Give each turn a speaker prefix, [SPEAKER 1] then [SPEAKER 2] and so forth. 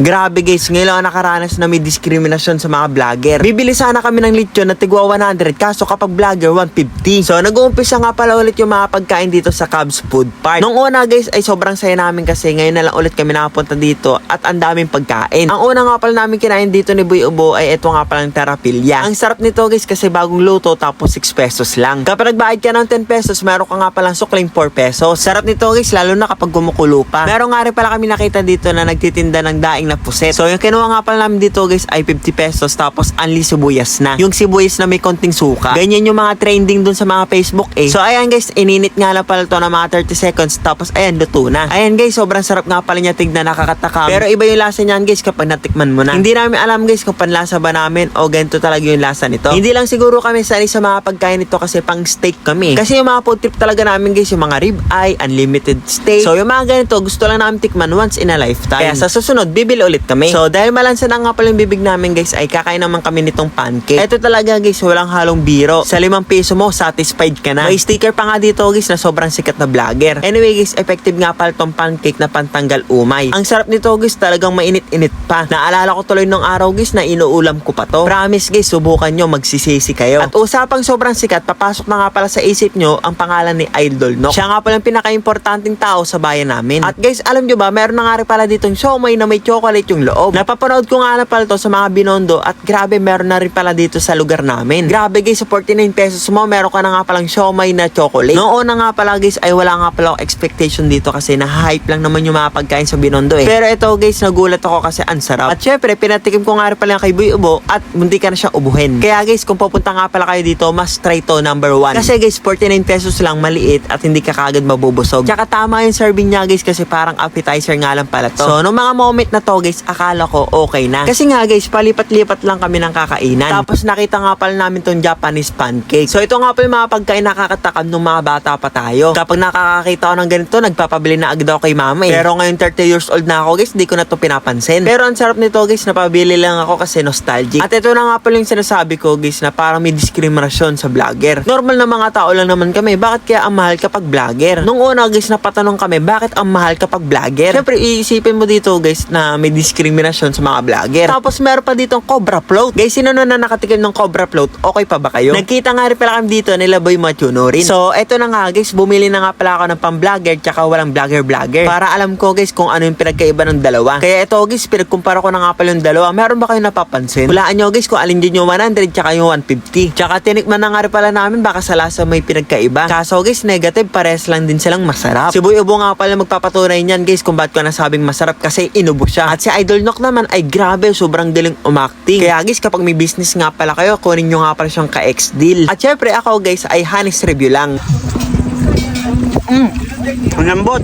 [SPEAKER 1] Grabe guys, ngayon lang nakaranas na may diskriminasyon sa mga vlogger. Bibili sana kami ng lechon na tigwa 100 kaso kapag vlogger 150. So nag-uumpisa nga pala ulit yung mga pagkain dito sa Cubs Food Park. Nung una guys ay sobrang saya namin kasi ngayon na lang ulit kami nakapunta dito at ang daming pagkain. Ang una nga pala namin kinain dito ni Boy Ubo ay ito nga palang terapilya. Ang sarap nito guys kasi bagong luto tapos 6 pesos lang. Kapag nagbayad ka ng 10 pesos meron ka nga palang sukling 4 pesos. Sarap nito guys lalo na kapag gumukulo pa. Meron nga rin pala kami nakita dito na nagtitinda ng daing na puset. So yung kinuha nga pala namin dito guys ay 50 pesos tapos only sibuyas na. Yung sibuyas na may konting suka. Ganyan yung mga trending dun sa mga Facebook eh. So ayan guys, ininit nga lang pala to na mga 30 seconds tapos ayan luto na. Ayan guys, sobrang sarap nga pala niya tignan, nakakatakam. Pero iba yung lasa niyan guys kapag natikman mo na. Hindi namin alam guys kung panlasa ba namin o ganito talaga yung lasa nito. Hindi lang siguro kami sanay sa mga pagkain nito kasi pang steak kami. Kasi yung mga food trip talaga namin guys, yung mga rib eye, unlimited steak. So yung mga ganito gusto lang namin tikman once in a lifetime. Kaya sa susunod bibili ulit kami. So dahil malansa na nga pala yung bibig namin guys ay kakain naman kami nitong pancake. Ito talaga guys, walang halong biro. Sa 5 piso mo satisfied ka na. May sticker pa nga dito guys na sobrang sikat na vlogger. Anyway guys, effective nga pala tong pancake na pantanggal umay. Ang sarap nito guys, talagang mainit-init pa. Naalala ko tuloy nung araw guys na inuulam ko pa to. Promise guys, subukan nyo, magsisisi kayo. At usapang sobrang sikat, papasok na nga pala sa isip nyo ang pangalan ni Idol Nock. Siya nga pala yung pinaka-importanting tao sa bayan namin. At guys, alam nyo ba, meron na nga rin pala ditong siomay na may chocolate yung loob. Napapanood ko nga na pala to sa mga binondo at grabe meron na rin pala dito sa lugar namin. Grabe guys, sa 49 pesos mo, meron ka na nga palang siomay na chocolate. Noong una nga pala guys, ay wala nga pala akong expectation dito kasi na-hype lang naman yung mga pagkain sa binondo eh. Pero ito guys, nagulat ako kasi ang sarap. At syempre, pinatikim ko nga rin pala kay Boy Ubo at hindi ka na siya ubuhin. Kaya guys, kung pupunta nga pala kayo dito, mas try to number 1. Kasi guys, 49 pesos lang, maliit at hindi ka kagad mabubusog. Tsaka tama yung serving niya guys kasi parang appetizer nga lang pala to. So, nung mga moment na to guys, akala ko okay na. Kasi nga guys, palipat-lipat lang kami ng kakainan. Tapos nakita nga pala namin tong Japanese pancake. So, ito nga pala yung mga pagkain nakakatakam nung mga bata pa tayo. Kapag nakakakita ko ng ganito, nagpapabili na agad ako kay mama eh. Pero ngayon 30 years old na ako guys, di ko na to pinapansin. Pero ang sarap nito guys, napabili lang ako kasi nostalgic. At ito na nga pala yung sinasabi ko guys na parang may diskriminasyon sa vlogger. Normal na mga tao lang naman kami, bakit kaya ang mahal kapag vlogger? Nung una guys, napatanong kami, bakit ang mahal kapag vlogger? Siyempre, iisipin mo dito guys na may diskriminasyon sa mga vlogger. Tapos meron pa ditong Cobra Float. Guys, sino na nakatikim ng Cobra Float? Okay pa ba kayo? Nagkita nga rin pala kami dito nila Boy Machuno rin. So, eto na nga guys, bumili na nga pala ako ng pang-vlogger tsaka walang vlogger-vlogger. Para alam ko guys kung ano yung pinagkaiba ng dalawa. Kaya ito guys, pinagkumpara ko na nga pala yung dalawa. Meron ba kayo napapansin? Hulaan nyo guys kung alin din yung 100 tsaka yung 150. Tsaka tinikman na nga rin pala namin baka sa lasa may pinagkaiba. Kaso guys, negative, pares lang din silang masarap. Si Boy Ubo nga pala magpapatunay niyan guys kung ba't ko nasabing masarap kasi inubo siya. At si Idol Nock naman ay grabe, sobrang galing umacting. Kaya guys, kapag may business nga pala kayo, kunin nyo nga pala siyang ka-ex deal. At syempre ako guys ay honest review lang. Ang lambot.